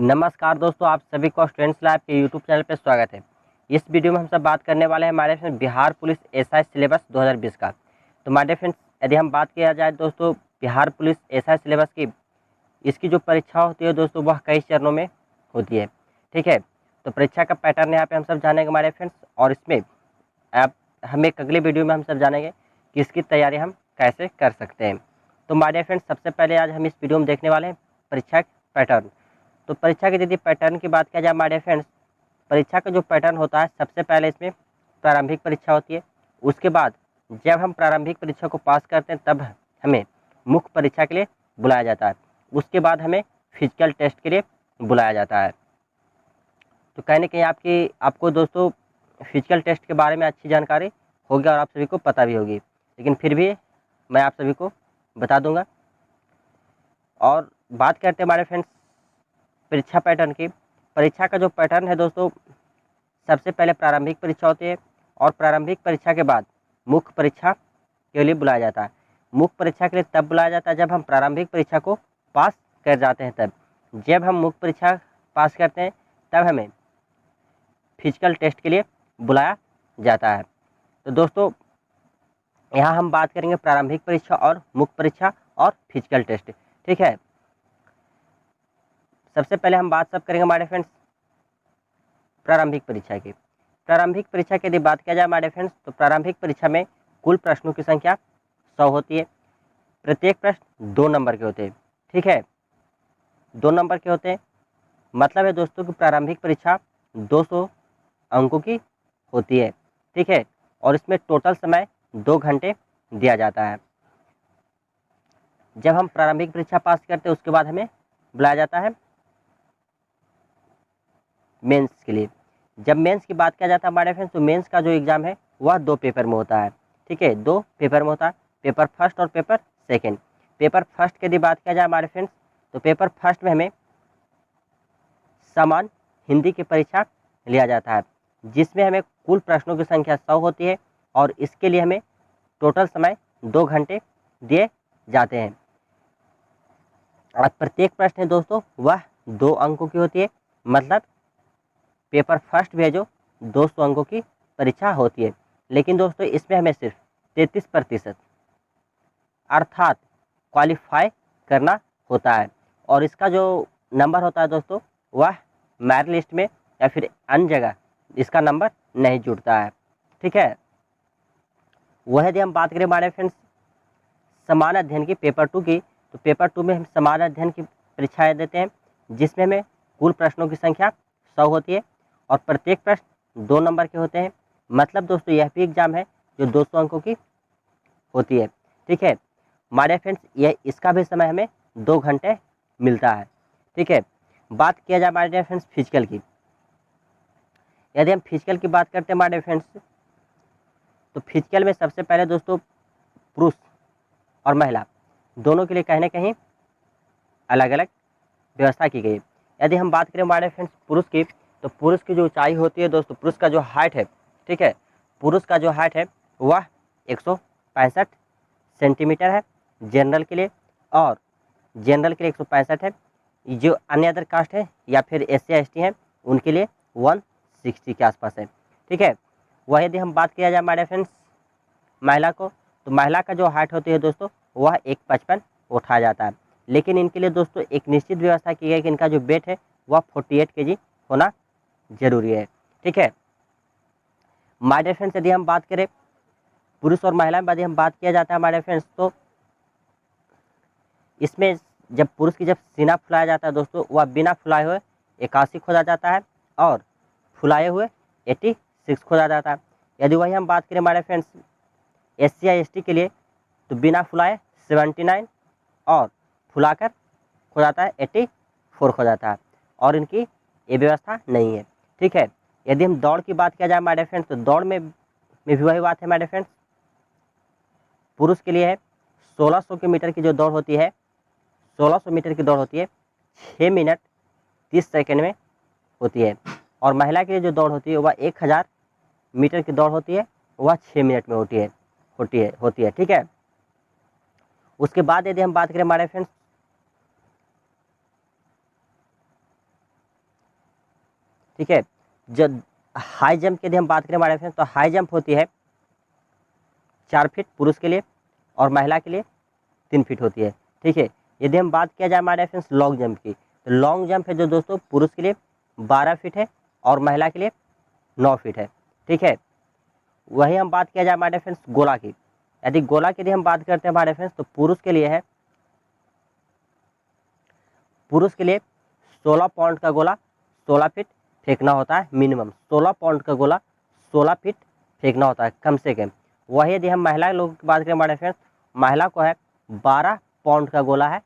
नमस्कार दोस्तों, आप सभी को स्टूडेंट्स लैब के यूट्यूब चैनल पर स्वागत है। इस वीडियो में हम सब बात करने वाले हैं हमारे friends Bihar police SI syllabus 2020 का। तो हमारे फ्रेंड्स यदि हम बात किया जाए दोस्तों बिहार पुलिस एसआई सिलेबस की, इसकी जो परीक्षा होती है दोस्तों वह कई चरणों में होती है। ठीक है, तो परीक्षा का पैटर्न यहाँ पे हम सब जानेंगे हमारे फ्रेंड्स, और इसमें आप हम एक अगले वीडियो में हम सब जानेंगे कि इसकी तैयारी हम कैसे कर सकते हैं। तो हमारे फ्रेंड्स सबसे पहले आज हम इस वीडियो में देखने वाले हैं परीक्षा पैटर्न। तो परीक्षा की यदि पैटर्न की बात किया जाए हमारे फ्रेंड्स, परीक्षा का जो पैटर्न होता है सबसे पहले इसमें प्रारंभिक परीक्षा होती है। उसके बाद जब हम प्रारंभिक परीक्षा को पास करते हैं तब हमें मुख्य परीक्षा के लिए बुलाया जाता है। उसके बाद हमें फिजिकल टेस्ट के लिए बुलाया जाता है। तो कहीं ना कहीं आपको दोस्तों फिजिकल टेस्ट के बारे में अच्छी जानकारी होगी और आप सभी को पता भी होगी, लेकिन फिर भी मैं आप सभी को बता दूंगा। और बात करते हैं हमारे फ्रेंड्स परीक्षा पैटर्न की। परीक्षा का जो पैटर्न है दोस्तों, सबसे पहले प्रारंभिक परीक्षा होती है और प्रारंभिक परीक्षा के बाद मुख्य परीक्षा के लिए बुलाया जाता है। मुख्य परीक्षा के लिए तब बुलाया जाता है जब हम प्रारंभिक परीक्षा को पास कर जाते हैं। तब जब हम मुख्य परीक्षा पास करते हैं तब हमें फिजिकल टेस्ट के लिए बुलाया जाता है। तो दोस्तों यहाँ हम बात करेंगे प्रारंभिक परीक्षा और मुख्य परीक्षा और फिजिकल टेस्ट। ठीक है, सबसे पहले हम बात सब करेंगे हमारे फ्रेंड्स प्रारंभिक परीक्षा की। प्रारंभिक परीक्षा की यदि बात किया जाए हमारे फ्रेंड्स, तो प्रारंभिक परीक्षा में कुल प्रश्नों की संख्या 100 होती है। प्रत्येक प्रश्न 2 नंबर के होते हैं। ठीक है, 2 नंबर के होते हैं। मतलब है दोस्तों कि प्रारंभिक परीक्षा 200 अंकों की होती है। ठीक है, और इसमें टोटल समय 2 घंटे दिया जाता है। जब हम प्रारंभिक परीक्षा पास करते हैं उसके बाद हमें बुलाया जाता है मेंस के लिए। जब मेंस की बात किया जाता है हमारे फ्रेंड्स, तो मेंस का जो एग्ज़ाम है वह 2 पेपर में होता है। ठीक है, 2 पेपर में होता है, पेपर फर्स्ट और पेपर सेकंड। पेपर फर्स्ट की यदि बात किया जाए हमारे फ्रेंड्स, तो पेपर फर्स्ट में हमें सामान्य हिंदी की परीक्षा लिया जाता है, जिसमें हमें कुल प्रश्नों की संख्या 100 होती है और इसके लिए हमें टोटल समय 2 घंटे दिए जाते हैं। और प्रत्येक प्रश्न है दोस्तों वह 2 अंकों की होती है। मतलब पेपर फर्स्ट भी है जो 200 अंकों की परीक्षा होती है, लेकिन दोस्तों इसमें हमें सिर्फ 33% अर्थात क्वालिफाई करना होता है, और इसका जो नंबर होता है दोस्तों वह मेरिट लिस्ट में या फिर अन्य जगह इसका नंबर नहीं जुड़ता है। ठीक है, वह यदि हम बात करें हमारे फ्रेंड्स समान अध्ययन की पेपर 2 की, तो पेपर 2 में हम समान अध्ययन की परीक्षाएं देते हैं, जिसमें हमें कुल प्रश्नों की संख्या 100 होती है और प्रत्येक प्रश्न 2 नंबर के होते हैं। मतलब दोस्तों यह भी एग्जाम है जो 200 अंकों की होती है। ठीक है हमारे फ्रेंड्स, यह इसका भी समय हमें 2 घंटे मिलता है। ठीक है, बात किया जाए हमारे फ्रेंड्स फिजिकल की। यदि हम फिजिकल की बात करते हैं हमारे फ्रेंड्स, तो फिजिकल में सबसे पहले दोस्तों पुरुष और महिला दोनों के लिए कहीं ना कहीं अलग अलग व्यवस्था की गई है। यदि हम बात करें हमारे फ्रेंड्स पुरुष की, तो पुरुष की जो ऊंचाई होती है दोस्तों, पुरुष का जो हाइट है, ठीक है, पुरुष का जो हाइट है वह 165 सेंटीमीटर है जनरल के लिए, और जनरल के लिए 165 है। जो अन्य अदर कास्ट है या फिर SC/ST हैं उनके लिए 160 के आसपास है। ठीक है, वह यदि हम बात किया जाए हमारे फ्रेंड्स महिला को, तो महिला का जो हाइट होती है दोस्तों वह 155 उठाया जाता है, लेकिन इनके लिए दोस्तों एक निश्चित व्यवस्था की गई है कि इनका जो वेट है वह 48 kg होना जरूरी है। ठीक है, माय डियर फ्रेंड्स, यदि हम बात करें पुरुष और महिला में यदि हम बात किया जाता है हमारे फ्रेंड्स, तो इसमें जब पुरुष की जब सीना फुलाया जाता है दोस्तों, वह बिना फुलाए हुए 81 खोजा जाता है और फुलाए हुए 86 खोजा जाता है। यदि वही हम बात करें हमारे फ्रेंड्स SC/ST के लिए, तो बिना फुलाए 79 और फुलाकर खो जाता है 84 खो जाता है, और इनकी ये व्यवस्था नहीं है। ठीक है, यदि हम दौड़ की बात किया जाए हमारे फ्रेंड्स, तो दौड़ में भी वही बात है हमारे फ्रेंड्स। पुरुष के लिए है 1600 मीटर की जो दौड़ होती है, 1600 मीटर की दौड़ होती है 6 मिनट 30 सेकेंड में होती है, और महिला के लिए जो दौड़ होती है वह 1000 मीटर की दौड़ होती है, वह 6 मिनट में होती है। ठीक है, उसके बाद यदि हम बात करें हमारे फ्रेंड्स ठीक है। जब हाई जंप की यदि हम बात करें हमारे फ्रेंड्स, तो हाई जंप होती है 4 फीट पुरुष के लिए और महिला के लिए 3 फीट होती है। ठीक है। यदि हम बात किया जाए हमारे फ्रेंड्स लॉन्ग जंप की, तो लॉन्ग जंप है जो दोस्तों पुरुष के लिए 12 फीट है और महिला के लिए 9 फीट है। ठीक है। वही हम बात किया जाए हमारे फ्रेंड्स गोला की, यदि गोला की यदि हम बात करते हैं हमारे फ्रेंड्स, तो पुरुष के लिए 16 पाउंड का गोला 16 फीट फेंकना होता है मिनिमम। 16 पाउंड का गोला 16 फीट फेंकना होता है कम से कम। वही यदि हम महिला लोगों की बात करें हमारे फ्रेंड्स, महिला को है 12 पाउंड का गोला है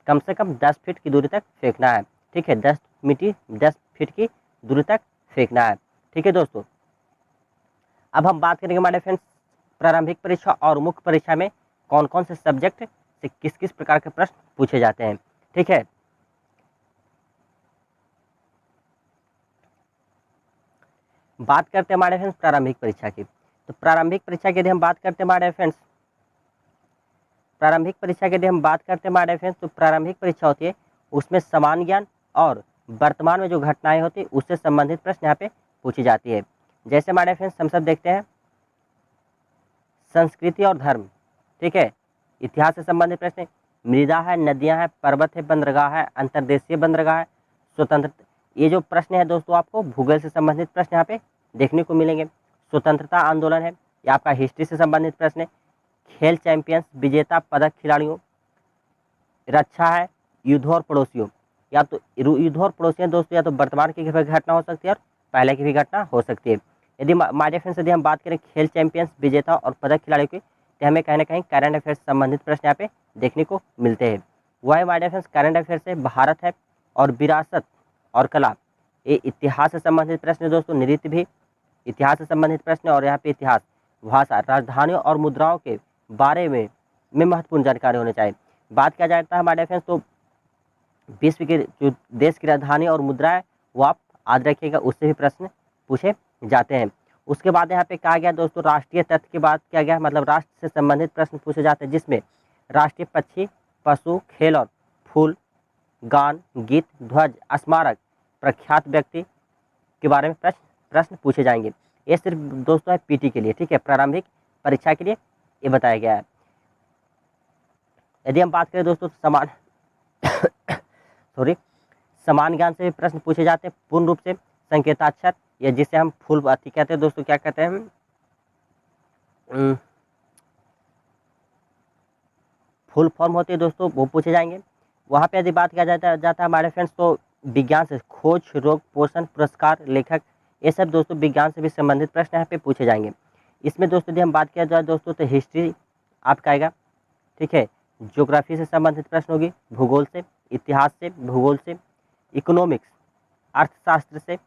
कम से कम 10 फीट की दूरी तक फेंकना है। ठीक है। 10 फीट की दूरी तक फेंकना है। ठीक है दोस्तों। अब हम बात करेंगे हमारे फ्रेंड्स प्रारंभिक परीक्षा और मुख्य परीक्षा में कौन कौन से सब्जेक्ट से किस किस प्रकार के प्रश्न पूछे जाते हैं। ठीक है। बात करते हैं हमारे फ्रेंड्स प्रारंभिक परीक्षा की, तो प्रारंभिक परीक्षा की यदि हम बात करते हैं हमारे फ्रेंड्स, प्रारंभिक परीक्षा की यदि हम बात करते हैं हमारे फ्रेंड्स, तो प्रारंभिक परीक्षा होती है उसमें समान ज्ञान और वर्तमान में जो घटनाएं होती है उससे संबंधित प्रश्न यहाँ पे पूछी जाती है। जैसे हमारे फ्रेंड्स हम सब देखते हैं संस्कृति और धर्म। ठीक है। इतिहास से संबंधित प्रश्न, मृदा है, नदियां हैं, पर्वत है, बंदरगाह है, अंतर्देशीय बंदरगाह है, स्वतंत्र। ये जो प्रश्न है दोस्तों आपको भूगोल से संबंधित प्रश्न यहाँ पे देखने को मिलेंगे। स्वतंत्रता आंदोलन है, ये आपका हिस्ट्री से संबंधित प्रश्न है। खेल चैंपियंस, विजेता, पदक खिलाड़ियों, रक्षा है, युद्ध और पड़ोसियों। या तो युद्ध और पड़ोसियों दोस्तों या तो वर्तमान की घटना हो सकती है और पहले की भी घटना हो सकती है। यदि हमारे फ्रेंड्स यदि हम बात करें खेल चैंपियंस, विजेता और पदक खिलाड़ियों की, तो हमें कहीं ना कहीं करंट अफेयर से संबंधित प्रश्न यहाँ पे देखने को मिलते हैं। वह हमारे फ्रेंड्स करंट अफेयर से भारत है और विरासत और कला, ये इतिहास से संबंधित प्रश्न है दोस्तों। नृत्य भी इतिहास से संबंधित प्रश्न है और यहाँ पे इतिहास, भाषा, राजधानियों और मुद्राओं के बारे में महत्वपूर्ण जानकारी होनी चाहिए। बात किया जाता है हमारे फ्रेंड्स, तो विश्व के जो देश की राजधानी और मुद्रा है वो आप याद रखिएगा, उससे भी प्रश्न पूछे जाते हैं। उसके बाद यहाँ पे कहा गया दोस्तों राष्ट्रीय तथ्य के बाद क्या गया, मतलब राष्ट्र से संबंधित प्रश्न पूछे जाते हैं, जिसमें राष्ट्रीय पक्षी, पशु, खेल और फूल, गान, गीत, ध्वज, स्मारक, प्रख्यात व्यक्ति के बारे में प्रश्न पूछे जाएंगे। ये सिर्फ दोस्तों है पीटी के लिए। ठीक है। प्रारंभिक परीक्षा के लिए ये बताया गया है। यदि हम बात करें दोस्तों समान ज्ञान से भी प्रश्न पूछे जाते हैं। पूर्ण रूप से संकेताक्षर, या जिसे हम फुल अति कहते हैं दोस्तों, क्या कहते हैं फुल फॉर्म होती है दोस्तों, वो पूछे जाएंगे। वहाँ पे यदि बात किया जाता है हमारे फ्रेंड्स, तो विज्ञान से खोज, रोग, पोषण, पुरस्कार, लेखक, ये सब दोस्तों विज्ञान से भी संबंधित प्रश्न यहाँ पे पूछे जाएंगे। इसमें दोस्तों यदि हम बात किया जाए दोस्तों, तो हिस्ट्री आपका आएगा। ठीक है। ज्योग्राफी से संबंधित प्रश्न होगी, भूगोल से, इतिहास से, भूगोल से, इकोनॉमिक्स, अर्थशास्त्र से,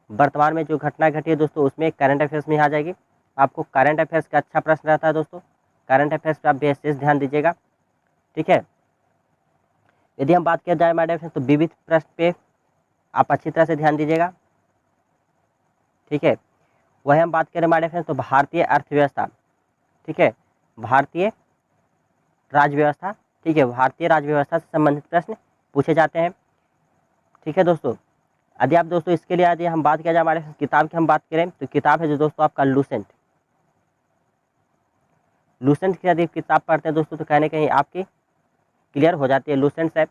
वर्तमान में जो घटना घटी है दोस्तों उसमें करंट अफेयर्स में आ जाएगी। आपको करंट अफेयर्स का अच्छा प्रश्न रहता है दोस्तों, करंट अफेयर्स पर आप विशेष ध्यान दीजिएगा। ठीक है। यदि हम बात किया जाए हमारे फ्रेंड्स, तो विविध प्रश्न पे आप अच्छी तरह से ध्यान दीजिएगा। ठीक है। वही हम बात करें हमारे फ्रेंड्स, तो भारतीय अर्थव्यवस्था, ठीक है, भारतीय राज्य व्यवस्था, ठीक है, भारतीय राज्य व्यवस्था से संबंधित प्रश्न पूछे जाते हैं। ठीक है दोस्तों। यदि आप दोस्तों इसके लिए यदि हम बात किया जाए हमारे किताब की हम बात करें, तो किताब है जो दोस्तों आपका लूसेंट की यदि किताब पढ़ते हैं दोस्तों, तो कहीं ना कहीं आपकी क्लियर हो जाती है। लूसेंट है,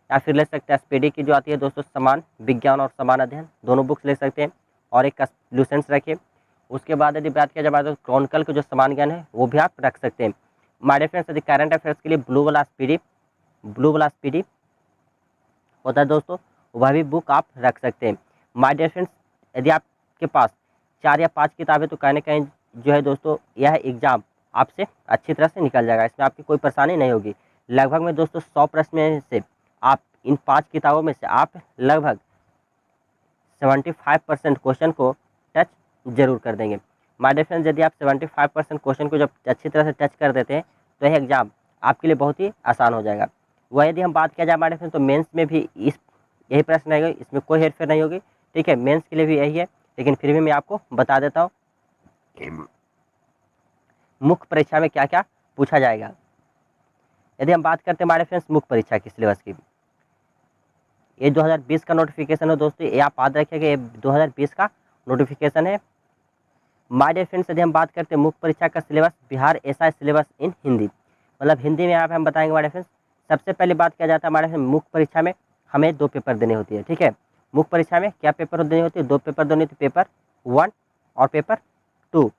या फिर ले सकते हैं एसपीडी की जो आती है दोस्तों, समान विज्ञान और समान अध्ययन, दोनों बुक्स ले सकते हैं और एक लूसेंट्स रखिए। उसके बाद यदि बात किया जाए तो क्रॉनिकल का जो समान ज्ञान है वो भी आप रख सकते हैं। हमारे फ्रेंड्स यदि करंट अफेयर्स के लिए ब्लू वाला एसपीडी होता है दोस्तों, वह भी बुक आप रख सकते हैं। माय डियर फ्रेंड्स, यदि आपके पास 4 या 5 किताबें, तो कहीं ना कहीं जो है दोस्तों यह एग्जाम आपसे अच्छी तरह से निकल जाएगा, इसमें आपकी कोई परेशानी नहीं होगी। लगभग में दोस्तों 100 प्रश्न में से आप इन 5 किताबों में से आप लगभग 75% क्वेश्चन को टच जरूर कर देंगे। माय डियर फ्रेंड्स, यदि आप 75% क्वेश्चन को जब अच्छी तरह से टच कर देते हैं तो यह एग्जाम आपके लिए बहुत ही आसान हो जाएगा। वह यदि हम बात किया जाए हमारे फ्रेंड्स, तो मेंस में भी यही प्रश्न रहेगा, इसमें कोई हेरफेर नहीं होगी। ठीक है। मेंस के लिए भी यही है, लेकिन फिर भी मैं आपको बता देता हूँ मुख्य परीक्षा में क्या क्या पूछा जाएगा। यदि हम बात करते हैं हमारे फ्रेंड्स मुख्य परीक्षा की सिलेबस की, ये 2020 का नोटिफिकेशन है दोस्तों, ये आप याद रखिएगा, ये 2020 का नोटिफिकेशन है। माय डियर फ्रेंड्स, यदि हम बात करते हैं मुख्य परीक्षा का syllabus, Bihar SI syllabus in Hindi, मतलब हिंदी में यहाँ पे हम बताएंगे माय डियर फ्रेंड्स। सबसे पहले बात किया जाता है हमारे मुख्य परीक्षा में हमें 2 पेपर देने होती है, ठीक है। मुख्य परीक्षा में क्या पेपर देनी होती है? 2 पेपर देनी होती है, पेपर 1 और पेपर 2।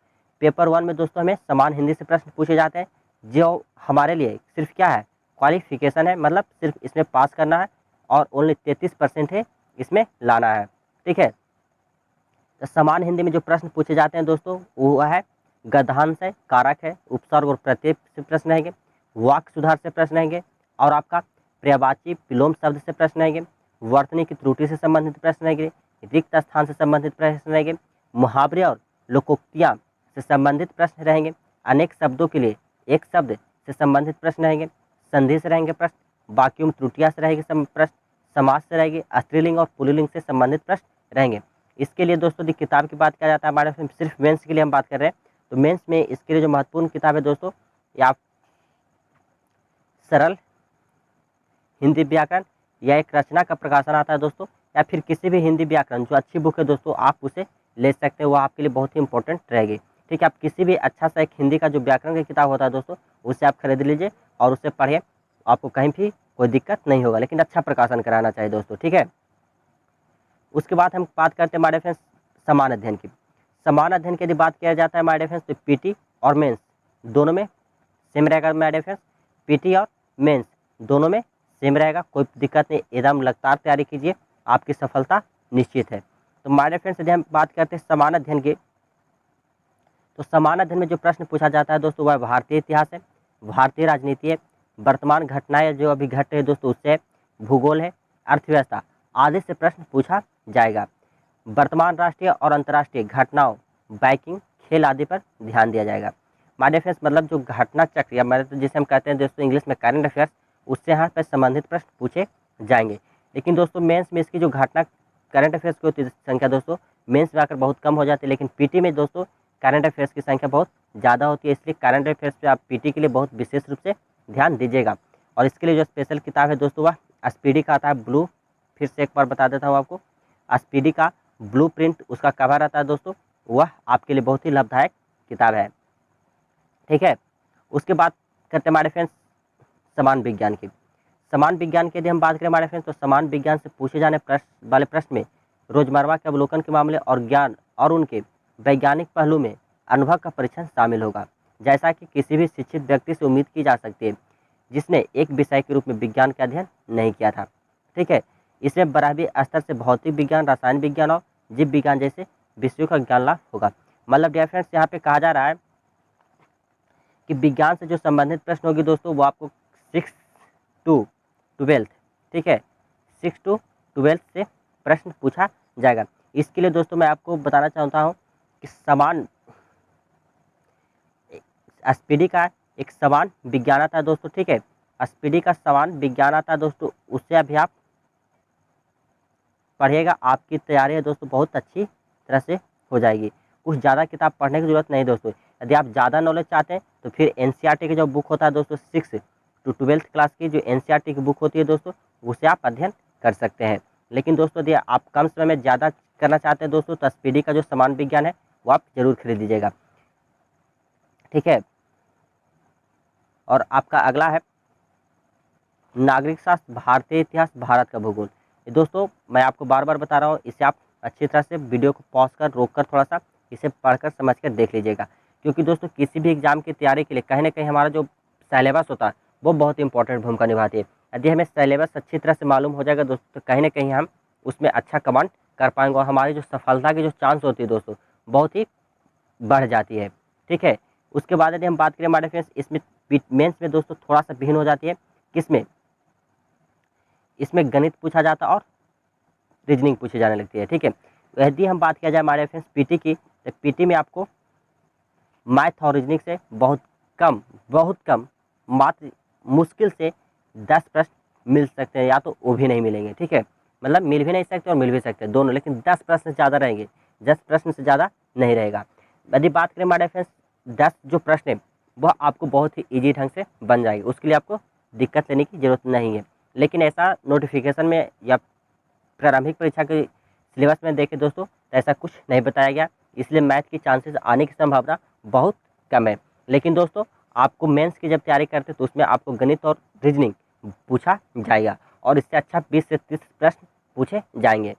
पेपर 1 में दोस्तों हमें समान हिंदी से प्रश्न पूछे जाते हैं, जो हमारे लिए सिर्फ क्या है, क्वालिफिकेशन है, मतलब सिर्फ इसमें पास करना है और ओनली 33% है इसमें लाना है, ठीक है। तो समान हिंदी में जो प्रश्न पूछे जाते हैं दोस्तों वो है गद्यांश है, कारक है, उपसर्ग और प्रत्यय से प्रश्न रहेंगे, वाक्य सुधार से प्रश्न रहेंगे, और आपका पर्यायवाची विलोम शब्द से प्रश्न रहेंगे, वर्तनी की त्रुटि से संबंधित प्रश्न रहेंगे, रिक्त स्थान से संबंधित प्रश्न रहेंगे, मुहावरे और लोकोक्तियाँ से संबंधित प्रश्न रहेंगे, अनेक शब्दों के लिए एक शब्द से संबंधित प्रश्न रहेंगे, संधि से रहेंगे प्रश्न, वाक्यों में त्रुटियाँ से रहेंगे प्रश्न, समास से रहेंगे, स्त्रीलिंग और पुल्लिंग से संबंधित प्रश्न रहेंगे। इसके लिए दोस्तों यदि किताब की बात किया जाता है, हमारे सिर्फ मेंस के लिए हम बात कर रहे हैं, तो मेंस में इसके लिए जो महत्वपूर्ण किताब है दोस्तों, या सरल हिंदी व्याकरण या एक रचना का प्रकाशन आता है दोस्तों, या फिर किसी भी हिंदी व्याकरण जो अच्छी बुक है दोस्तों आप उसे ले सकते हो, वो आपके लिए बहुत ही इंपॉर्टेंट रहेगी, ठीक है। आप किसी भी अच्छा सा एक हिंदी का जो व्याकरण की किताब होता है दोस्तों उसे आप खरीद लीजिए और उसे पढ़िए, आपको कहीं भी कोई दिक्कत नहीं होगा, लेकिन अच्छा प्रकाशन कराना चाहिए दोस्तों, ठीक है। उसके बाद हम बात करते हैं हमारे फ्रेंड्स समान अध्ययन की। समान अध्ययन की यदि बात किया जाता है हमारे फ्रेंड्स, तो पीटी और मेंस दोनों में सेम रहेगा हमारे फ्रेंड्स, पीटी और मेंस दोनों में सेम रहेगा, कोई दिक्कत नहीं, एकदम लगातार तैयारी कीजिए, आपकी सफलता निश्चित है। तो हमारे फ्रेंड्स यदि हम बात करते हैं समान अध्ययन की, तो समान अध्ययन में जो प्रश्न पूछा जाता है दोस्तों वह भारतीय इतिहास है, भारतीय राजनीति है, वर्तमान घटनाएं जो अभी घट रही है दोस्तों उससे, भूगोल है, अर्थव्यवस्था आदि से प्रश्न पूछा जाएगा। वर्तमान राष्ट्रीय और अंतर्राष्ट्रीय घटनाओं, बाइकिंग, खेल आदि पर ध्यान दिया जाएगा। माय फ्रेंड्स मतलब जो घटना चक्र या मतलब जिसे हम कहते हैं दोस्तों इंग्लिश में करंट अफेयर्स, उससे यहाँ पर संबंधित प्रश्न पूछे जाएंगे। लेकिन दोस्तों मेंस में इसकी जो घटना करंट अफेयर्स की होती है संख्या दोस्तों मेंस में आकर बहुत कम हो जाती है, लेकिन पीटी में दोस्तों करंट अफेयर्स की संख्या बहुत ज़्यादा होती है, इसलिए करंट अफेयर्स पे आप पीटी के लिए बहुत विशेष रूप से ध्यान दीजिएगा। और इसके लिए जो स्पेशल किताब है दोस्तों वह स्पीडी का आता है ब्लू, फिर से एक बार बता देता हूँ आपको, स्पीडी का ब्लू प्रिंट उसका कवर आता है दोस्तों, वह आपके लिए बहुत ही लाभदायक किताब है, ठीक है। उसके बाद करते हैं हमारे फ्रेंड्स समान विज्ञान की। समान विज्ञान की यदि हम बात करें हमारे फ्रेंड्स, तो समान विज्ञान से पूछे जाने प्रश्न वाले प्रश्न में रोजमर्रा के अवलोकन के मामले और ज्ञान और उनके वैज्ञानिक पहलू में अनुभव का परीक्षण शामिल होगा, जैसा कि किसी भी शिक्षित व्यक्ति से उम्मीद की जा सकती है जिसने एक विषय के रूप में विज्ञान का अध्ययन नहीं किया था, ठीक है। इसमें बराबरी स्तर से भौतिक विज्ञान, रसायन विज्ञान और जीव विज्ञान जैसे विषयों का ज्ञान लाभ होगा। मतलब डियर फ्रेंड्स यहाँ पे कहा जा रहा है कि विज्ञान से जो संबंधित प्रश्न होगी दोस्तों वो आपको 6 to 12, ठीक है, 6 to 12 से प्रश्न पूछा जाएगा। इसके लिए दोस्तों मैं आपको बताना चाहता हूँ कि समान स्पीडी का एक समान विज्ञान आता है दोस्तों, ठीक है, स्पीडी का समान विज्ञान आता है दोस्तों, उससे अभी आप पढ़िएगा, आपकी तैयारी है दोस्तों बहुत अच्छी तरह से हो जाएगी। कुछ ज़्यादा किताब पढ़ने की जरूरत नहीं दोस्तों, यदि आप ज़्यादा नॉलेज चाहते हैं तो फिर एनसीईआरटी की जो बुक होता है दोस्तों 6 to 12 क्लास की जो एनसीईआरटी की बुक होती है दोस्तों उसे आप अध्ययन कर सकते हैं। लेकिन दोस्तों यदि आप कम समय में ज़्यादा करना चाहते हैं दोस्तों तो स्पीडी का जो समान विज्ञान है वो आप जरूर खरीद लीजिएगा, ठीक है। और आपका अगला है नागरिक शास्त्र, भारतीय इतिहास, भारत का भूगोल। दोस्तों मैं आपको बार बार बता रहा हूँ, इसे आप अच्छी तरह से वीडियो को पॉज कर रोक कर थोड़ा सा इसे पढ़कर समझ कर देख लीजिएगा, क्योंकि दोस्तों किसी भी एग्जाम की तैयारी के लिए कहीं ना कहीं हमारा जो सिलेबस होता है वो बहुत इंपॉर्टेंट भूमिका निभाती है। यदि हमें सिलेबस अच्छी तरह से मालूम हो जाएगा दोस्तों तो कहीं ना कहीं हम उसमें अच्छा कमांड कर पाएंगे और हमारी जो सफलता की जो चांस होती है दोस्तों बहुत ही बढ़ जाती है, ठीक है। उसके बाद यदि हम बात करें हमारे फ्रेंड्स इसमें मेंस में दोस्तों थोड़ा सा भिन्न हो जाती है, किसमें, इसमें गणित पूछा जाता है और रीजनिंग पूछी जाने लगती है, ठीक है। यदि हम बात किया जाए हमारे फ्रेंड्स पीटी की, तो पीटी में आपको मैथ और रीजनिंग से बहुत कम मात्र मुश्किल से 10 प्रश्न मिल सकते हैं, या तो वो भी नहीं मिलेंगे, ठीक है, मतलब मिल भी नहीं सकते और मिल भी सकते हैं दोनों, लेकिन 10 प्रश्न से ज़्यादा रहेंगे, 10 प्रश्न से ज़्यादा नहीं रहेगा। यदि बात करें हमारे फ्रेंड्स 10 जो प्रश्न है वह आपको बहुत ही ईजी ढंग से बन जाएगी, उसके लिए आपको दिक्कत लेने की जरूरत नहीं है। लेकिन ऐसा नोटिफिकेशन में या प्रारंभिक परीक्षा के सिलेबस में देखें दोस्तों तो ऐसा कुछ नहीं बताया गया, इसलिए मैथ की चांसेस आने की संभावना बहुत कम है। लेकिन दोस्तों आपको मेंस की जब तैयारी करते तो उसमें आपको गणित और रीजनिंग पूछा जाएगा और इससे अच्छा 20 से 30 प्रश्न पूछे जाएंगे।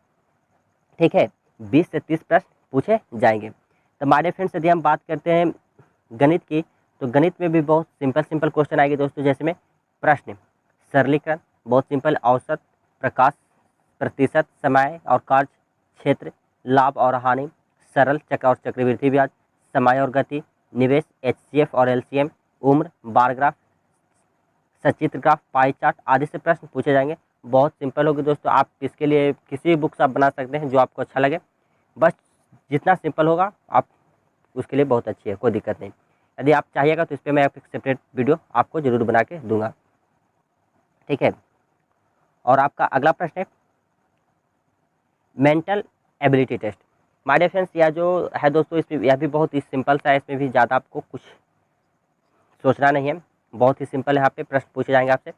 ठीक है, 20 से 30 प्रश्न पूछे जाएंगे। तो हमारे फ्रेंड्स यदि हम बात करते हैं गणित की, तो गणित में भी बहुत सिंपल क्वेश्चन आएंगे दोस्तों, जैसे में प्रश्न सरलीकरण, बहुत सिंपल, औसत, प्रकाश, प्रतिशत, समय और कार्य क्षेत्र, लाभ और हानि, सरल, चक्र और चक्रवृद्धि ब्याज, समय और गति, निवेश, एचसीएफ और एलसीएम, उम्र, बार ग्राफ, सचित्र ग्राफ, पाई चार्ट आदि से प्रश्न पूछे जाएंगे। बहुत सिंपल होगी दोस्तों, आप इसके लिए किसी भी बुक से आप बना सकते हैं जो आपको अच्छा लगे, बस जितना सिंपल होगा आप उसके लिए बहुत अच्छी है, कोई दिक्कत नहीं। यदि आप चाहिएगा तो इस पर मैं एक सेपरेट वीडियो आपको जरूर बना के दूंगा। ठीक है, और आपका अगला प्रश्न है mental ability test. My dear friends, यह जो है दोस्तों इसमें यह भी बहुत ही सिंपल सा है, इसमें भी ज़्यादा आपको कुछ सोचना नहीं है, बहुत ही सिंपल यहाँ पे प्रश्न पूछे जाएंगे आपसे।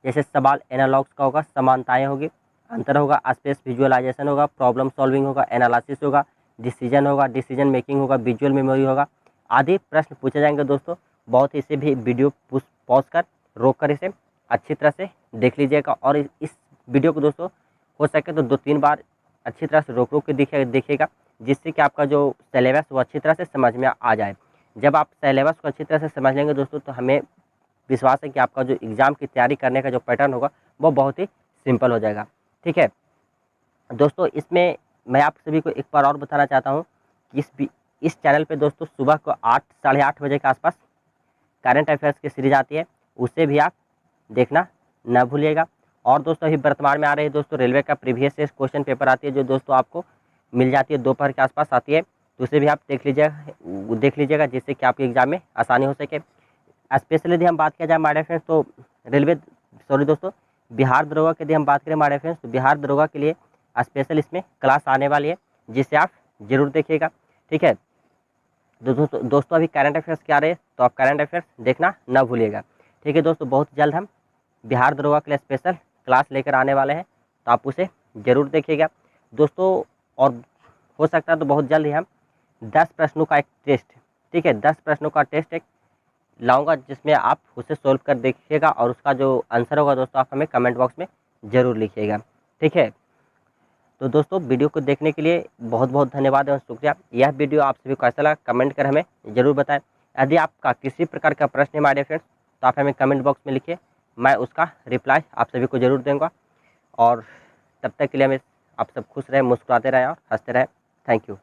जैसे सवाल एनालॉग्स का होगा, समानताएं होगी, अंतर होगा, स्पेस विजुअलाइजेशन होगा, प्रॉब्लम सॉल्विंग होगा, एनालिसिस होगा, डिसीजन होगा, डिसीजन मेकिंग होगा, विजुअल मेमोरी होगा आदि प्रश्न पूछे जाएंगे दोस्तों। बहुत इसे भी वीडियो पॉज कर रोक कर इसे अच्छी तरह से देख लीजिएगा और इस वीडियो को दोस्तों हो सके तो 2-3 बार अच्छी तरह से रोक रोक के देखिएगा, जिससे कि आपका जो सिलेबस वो अच्छी तरह से समझ में आ जाए। जब आप सिलेबस को अच्छी तरह से समझ लेंगे दोस्तों तो हमें विश्वास है कि आपका जो एग्ज़ाम की तैयारी करने का जो पैटर्न होगा वो बहुत ही सिंपल हो जाएगा। ठीक है दोस्तों, इसमें मैं आप सभी को एक बार और बताना चाहता हूँ कि इस चैनल पे दोस्तों सुबह को 8 साढ़े 8 बजे के आसपास करंट अफेयर्स की सीरीज आती है, उसे भी आप देखना न भूलिएगा। और दोस्तों अभी वर्तमान में आ रही है दोस्तों रेलवे का प्रीवियस ईयर क्वेश्चन पेपर आती है, जो दोस्तों आपको मिल जाती है दोपहर के आसपास आती है, तो उसे भी आप देख लीजिएगा जिससे कि आपके एग्जाम में आसानी हो सके। स्पेशली यदि हम बात किया जाए हमारे फ्रेंड्स तो बिहार दरोगा की यदि हम बात करें हमारे फ्रेंड्स तो बिहार दरोगा के लिए स्पेशल इसमें क्लास आने वाली है, जिसे आप जरूर देखिएगा। ठीक है दोस्तों अभी करंट अफेयर्स क्या रहे तो आप करंट अफेयर्स देखना न भूलिएगा। ठीक है दोस्तों, बहुत जल्द हम बिहार दरोगा के लिए स्पेशल क्लास लेकर आने वाले हैं, तो आप उसे ज़रूर देखिएगा दोस्तों। और हो सकता है तो बहुत जल्द ही हम 10 प्रश्नों का एक टेस्ट, ठीक है 10 प्रश्नों का टेस्ट एक लाऊंगा, जिसमें आप उसे सोल्व कर देखिएगा और उसका जो आंसर होगा दोस्तों आप हमें कमेंट बॉक्स में ज़रूर लिखिएगा। ठीक है, तो दोस्तों वीडियो को देखने के लिए बहुत बहुत धन्यवाद और शुक्रिया। यह वीडियो आप सभी को कैसा लगा कमेंट कर हमें ज़रूर बताएं। यदि आपका किसी प्रकार का प्रश्न है हमारे फ्रेंड्स तो आप हमें कमेंट बॉक्स में लिखिए, मैं उसका रिप्लाई आप सभी को ज़रूर दूँगा। और तब तक के लिए हमें आप सब खुश रहें, मुस्कुराते रहें और हंसते रहें। Thank you.